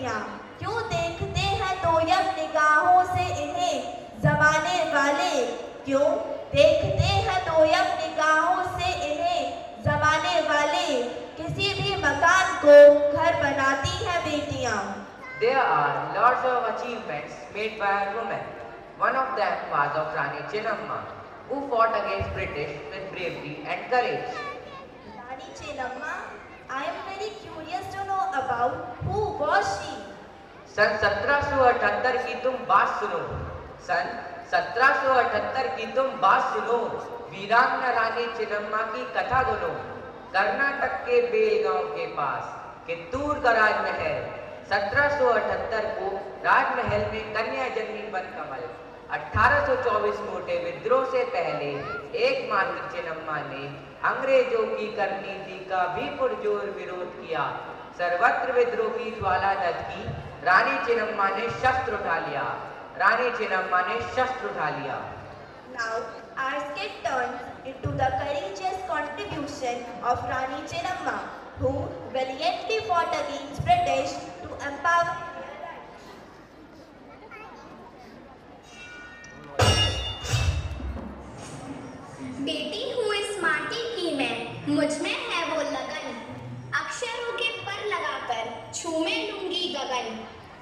बेटियां, क्यों देखते हैं तोयब निगाहों से इन्हें जमाने वाले, क्यों देखते हैं तोयब निगाहों से इन्हें जमाने वाले, किसी भी मकान को घर बनाती हैं बेटियां। There are lots of achievements made by women. One of them was of Rani Chennamma, who fought against British with bravery and courage. Rani Chennamma, I am very curious to know about who was she. सन 1778 की तुम बात सुनो, सन 1778 की तुम बात सुनो, वीरांगना रानी चेन्नम्मा की कथा सुनो। कर्नाटक के बेलगांव के पास कित्तूर का राजमहल, 1778 को राजमहल में कन्या जन्मी बनकमल। 1824 मोटे विद्रोह से पहले एकमात्र चेन्नम्मा ने अंग्रेजों की कर नीति का भी पुरजोर विरोध किया। सर्वत्र विद्रोह की ज्वाला दहकी, रानी चेन्नम्मा ने शस्त्र उठा लिया, रानी चेन्नम्मा ने शस्त्र उठा लिया। Now our skit turns into the courageous contribution of Rani Chennamma, who valiantly fought against British to empower बेटी हूँ इस माटी की मैं, मुझ में है वो लगन, अक्षरों के पर लगाकर छूमे लूंगी गगन।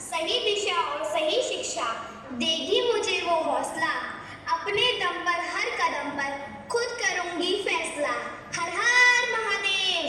सही दिशा और सही शिक्षा देगी मुझे वो हौसला, अपने दम पर हर कदम पर खुद करूंगी फैसला। हर हर महादेव।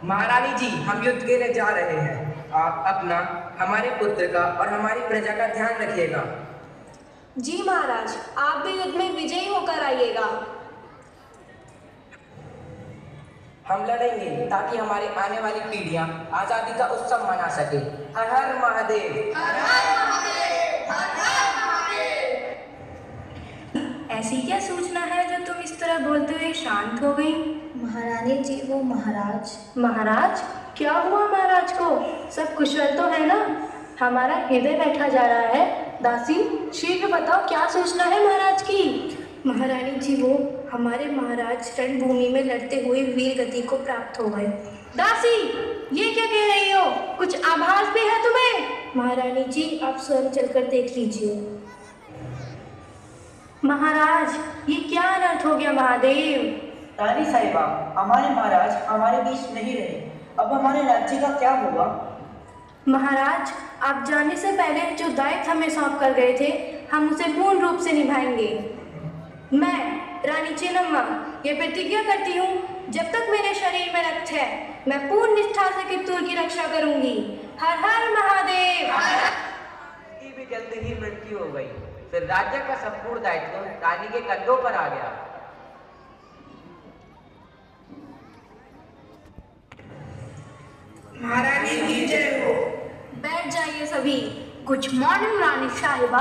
महारानी जी, हम युद्ध के लिए जा रहे हैं। आप अपना, हमारे पुत्र का और हमारी प्रजा का ध्यान रखिएगा। जी महाराज, आप भी युद्ध में विजयी होकर आइएगा। हम लड़ेंगे ताकि हमारी आने वाली पीढ़ियां आजादी का उत्सव मना सके। हर हर महादेव। हर हर महादेव। हर हर महादेव। ऐसी क्या सूचना है जो तुम इस तरह बोलते हुए शांत हो गई? महारानी जी, वो महाराज। महाराज? क्या हुआ महाराज को? सब कुशल तो है ना? हमारा हृदय बैठा जा रहा है। दासी, शीघ्र बताओ क्या सूचना है महाराज की? महारानी जी, वो हमारे महाराज रणभूमि में लड़ते हुए वीर गति को प्राप्त हो गए। दासी, ये क्या कह रही हो? कुछ आभास भी है तुम्हें? महारानी जी, आप स्वयं चलकर देख लीजिए। महाराज, ये क्या अनर्थ हो गया महादेव? रानी साहिबा, हमारे महाराज हमारे बीच नहीं रहे, अब हमारे राज्य का क्या होगा? महाराज, आप जाने से पहले जो दायित्व हमें सौंप कर गए थे, हम उसे पूर्ण रूप से निभाएंगे। मैं रानी चेन्नम्मा ये प्रतिज्ञा करती हूँ, जब तक मेरे शरीर में रक्त है, मैं पूर्ण निष्ठा से कित्तूर की रक्षा करूंगी। हर हर महादेव। की भी जल्द ही मृत्यु हो गई। फिर राज्य का संपूर्ण दायित्व रानी के कंधों पर आ गया। महारानी की जय हो। बैठ जाइए सभी। गुड मॉर्निंग रानी साहिबा।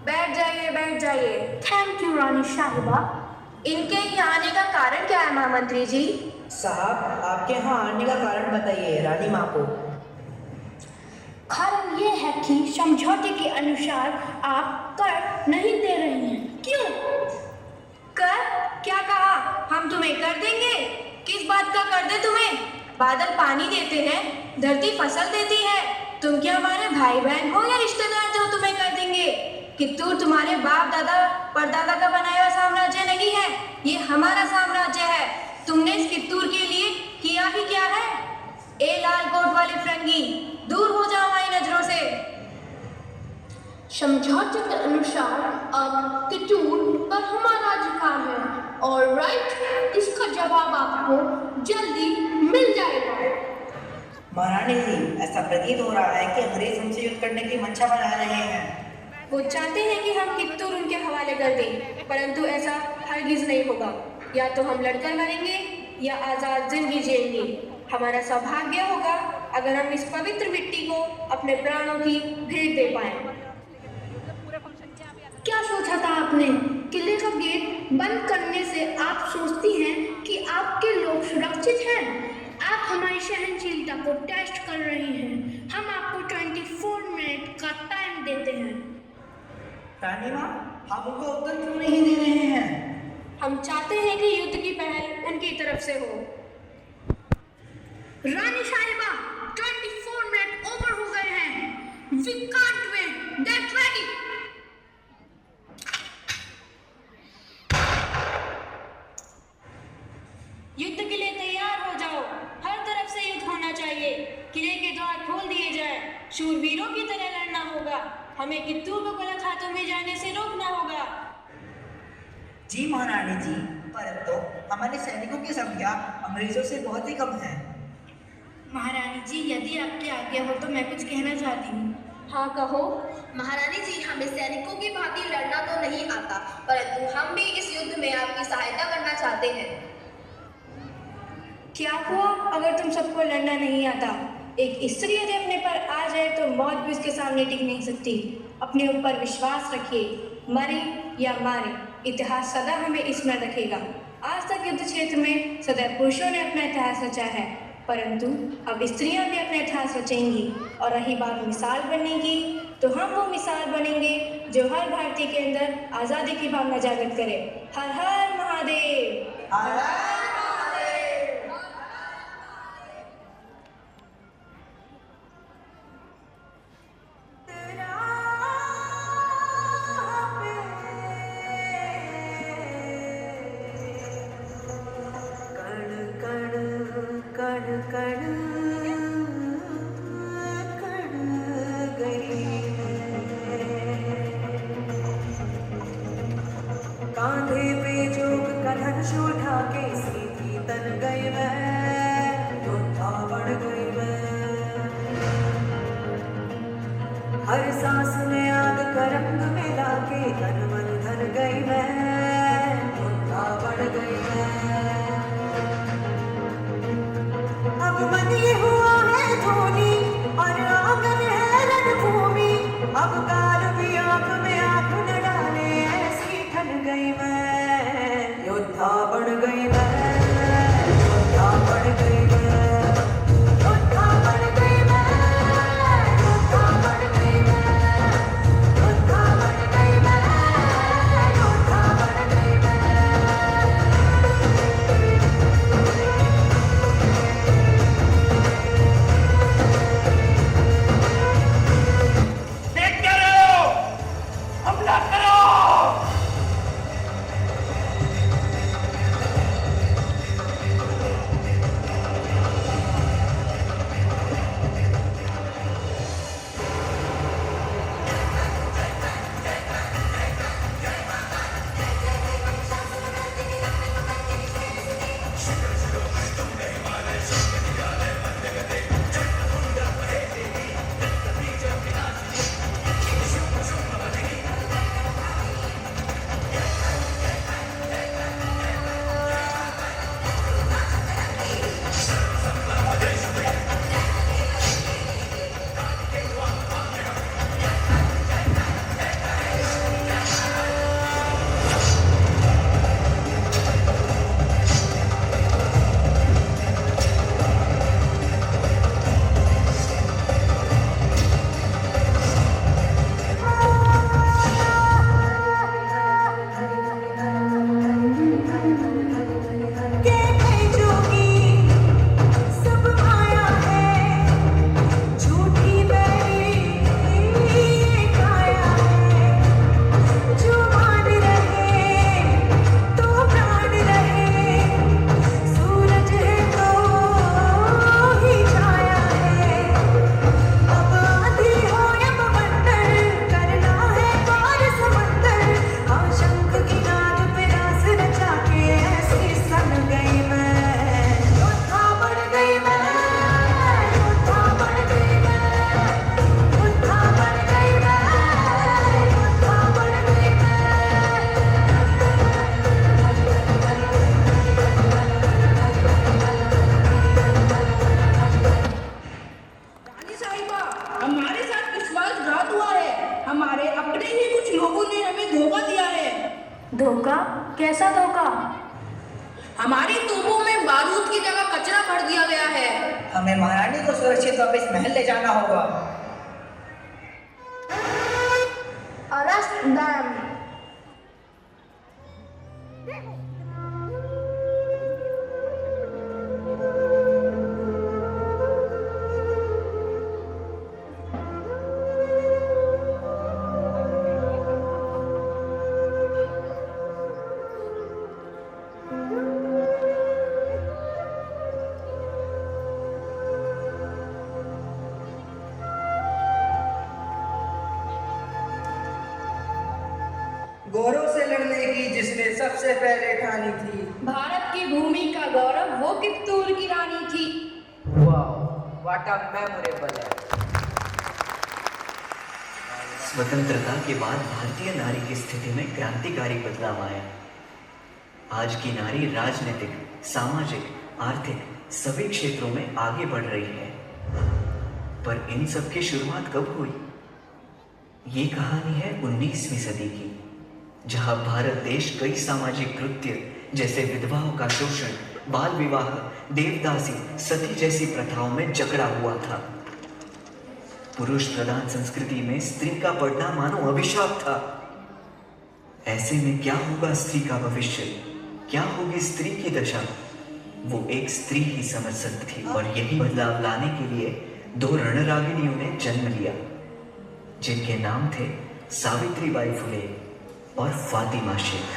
बैठ जाइए, बैठ जाइए। थैंक यू रानी साहिबा। इनके यहाँ आने का कारण क्या है महामंत्री जी? साहब, आपके यहाँ आने का कारण बताइए रानी माँ को। कारण ये है कि समझौते के अनुसार आप कर नहीं दे रही हैं। क्यों? कर? क्या कहा? हम तुम्हें कर देंगे? किस बात का कर दे तुम्हें? बादल पानी देते हैं, धरती फसल देती है। तुम क्या हमारे भाई बहन हो या रिश्तेदार जो तुम्हें कर देंगे? कित्तूर तुम्हारे बाप दादा परदादा का बनाया हुआ साम्राज्य नहीं है, ये हमारा साम्राज्य है। तुमने इस कित्तूर के लिए किया ही क्या है? ए लाल कोट वाले फिरंगी, दूर हो जाओ हमारी नजरों से। समझौते के अनुसार अब कित्तूर पर हमारा अधिकार है और राइट, इसका जवाब आपको जल्दी मिल जाएगा। महारानी जी, ऐसा प्रतीत हो रहा है कि अंग्रेज हमसे युद्ध करने की मंशा बना रहे हैं। वो चाहते हैं कि हम कित्तूर उनके हवाले कर दें, परंतु ऐसा हरगिज नहीं होगा। या तो हम लड़कर मरेंगे या आज़ाद जिंदगी जिएंगे। हमारा सौभाग्य होगा अगर हम इस पवित्र मिट्टी को अपने प्राणों की भेंट दे पाएं। क्या सोचा था आपने? किले का गेट बंद करने से आप सोचती हैं कि आपके लोग सुरक्षित हैं? आप हमारी सहनशीलता को टेस्ट कर रही हैं। हम आपको 24 मिनट का टाइम देते हैं। रानी माँ, आप उनको उत्तर क्यों नहीं दे रहे हैं? हम चाहते हैं कि युद्ध की पहल उनकी तरफ से हो। रानी साहिबा, 24 मिनट ओवर हो गए हैं। We can't wait. Get ready. युद्ध के लिए तैयार हो जाओ। हर तरफ से युद्ध होना चाहिए। किले के द्वार खोल दिए जाएं। शूरवीरों की तरह लड़ना होगा। हमें कित्तूर को गलत हाथों में जाने से रोकना होगा। जी महारानी जी, परंतु हमारे सैनिकों की संख्या अंग्रेजों से बहुत ही कम है। महारानी जी, यदि आपकी आज्ञा हो तो मैं कुछ कहना चाहती हूँ। हाँ कहो। महारानी जी, हमें सैनिकों की भांति लड़ना तो नहीं आता, परंतु हम भी इस युद्ध में आपकी सहायता करना चाहते हैं। क्या हुआ अगर तुम सबको लड़ना नहीं आता? एक स्त्री यदि अपने पर आ जाए तो मौत भी उसके सामने टिक नहीं सकती। अपने ऊपर विश्वास रखिए। मरे या मारे, इतिहास सदा हमें स्मरण रखेगा। आज तक युद्ध क्षेत्र में सदैव पुरुषों ने अपना इतिहास रचा है, परंतु अब स्त्रियां भी अपना इतिहास रचेंगी। और रही बात मिसाल बनने की, तो हम वो मिसाल बनेंगे जो हर भारतीय के अंदर आज़ादी की भावना जागृत करे। हर हर महादेव। कांधे पे जोग कलश उठा के सीधी तन गई मैं, योद्धा बढ़ गई मैं। हर सांस में आग का रंग मिला के तन मन धन गई मैं, योद्धा बढ़ गई मैं। अब मन ये हुआ है धोनी और आंगन है रणभूमि। अब काल भी आंख में आंख न डाले, ऐसी ठन गई मैं, योद्धा बढ़ गई मैं, योद्धा बढ़ गई मैं, योद्धा बढ़ गई मैं, योद्धा बढ़ गई मैं, योद्धा बढ़ गई मैं, योद्धा बढ़ गई मैं। साहिबा, हमारे साथ विश्वासघात हुआ है। हमारे अपने ही कुछ लोगों ने हमें धोखा दिया है। धोखा? कैसा धोखा? हमारी तोपों में बारूद की जगह कचरा भर दिया गया है। हमें महारानी को सुरक्षित वापस महल ले जाना होगा। Arrest them. गोरों से लड़ने की जिसने सबसे पहले ठानी थी। भारत की भूमि का गौरव वो कित्तूर की रानी थी। वाओ, व्हाट अ मेमोरेबल है। स्वतंत्रता के बाद भारतीय नारी की स्थिति में क्रांतिकारी बदलाव आया। आज की नारी राजनीतिक, सामाजिक, आर्थिक सभी क्षेत्रों में आगे बढ़ रही है। पर इन सब की शुरुआत कब हुई? ये कहानी है 19वीं सदी की, जहां भारत देश कई सामाजिक कृत्य जैसे विधवाओं का शोषण, बाल विवाह, देवदासी, सती जैसी प्रथाओं में जकड़ा हुआ था। पुरुष प्रधान संस्कृति में स्त्री का बढ़ना मानो अभिशाप था। ऐसे में क्या होगा स्त्री का भविष्य? क्या होगी स्त्री की दशा? वो एक स्त्री ही समझ सकती थी। और यही बदलाव लाने के लिए 2 रणरागिनियों ने जन्म लिया, जिनके नाम थे सावित्रीबाई फुले और फातिमा शेख।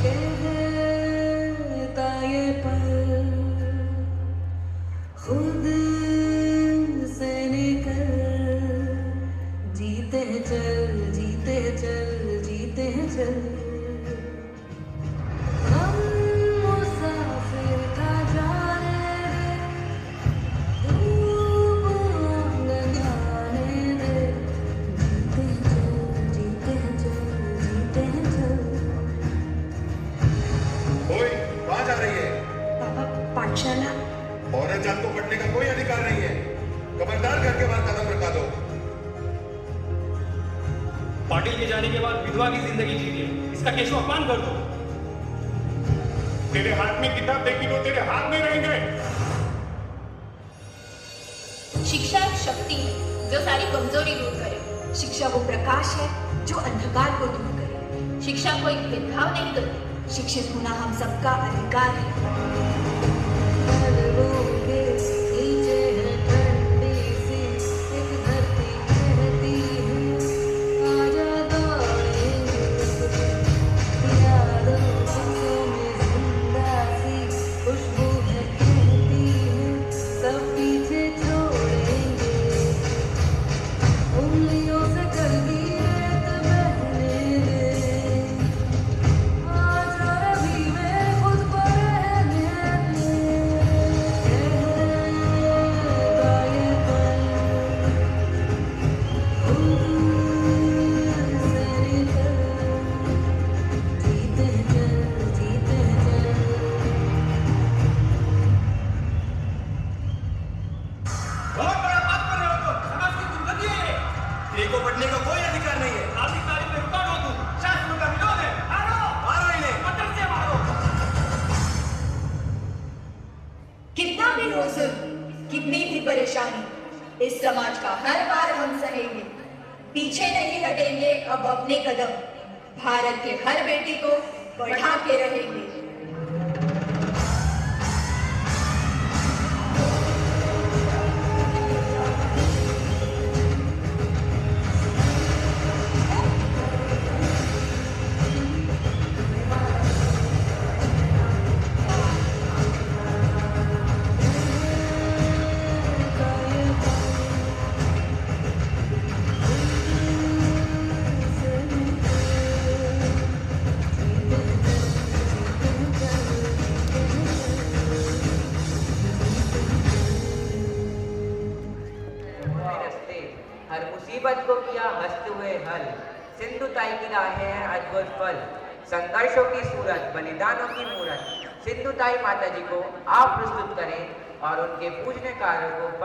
कहता ये पल खुद से निकल, जीते हैं चल, जीते हैं चल, जीते हैं चल। हम मुसाफिर था जाने दे, धूप आंगन आने दे, जीते हैं चल, जीते हैं चल। ओए, कहाँ जा रही है? पापा, पाठशाला। औरत जात को पढ़ने का कोई अधिकार नहीं है। खबरदार घर के बाहर कदम रखा दो। पाटिल के जाने के बाद विधवा की जिंदगी जी है, इसका केशव अपमान कर दो। तेरे हाथ में किताब देखी तो तेरे हाथ में रहेंगे। शिक्षा एक शक्ति है जो सारी कमजोरी दूर करे। शिक्षा वो प्रकाश है जो अंधकार को दूर करे। शिक्षा कोई भेदभाव नहीं करती। शिक्षित होना हम सबका अधिकार है। कितनी भी परेशानी, इस समाज का हर बार हम सहेंगे। पीछे नहीं हटेंगे अब अपने कदम। भारत के हर बेटी को बढ़ा के रहेंगे। हर मुसीबत को किया हंसते हुए हल। सिंधु ताई की राहें हैं अद्भुत फल। संघर्षों की सूरत, बलिदानों की मूरत। सिंधु ताई माता जी को आप प्रस्तुत करें और उनके पूजने कार्यों को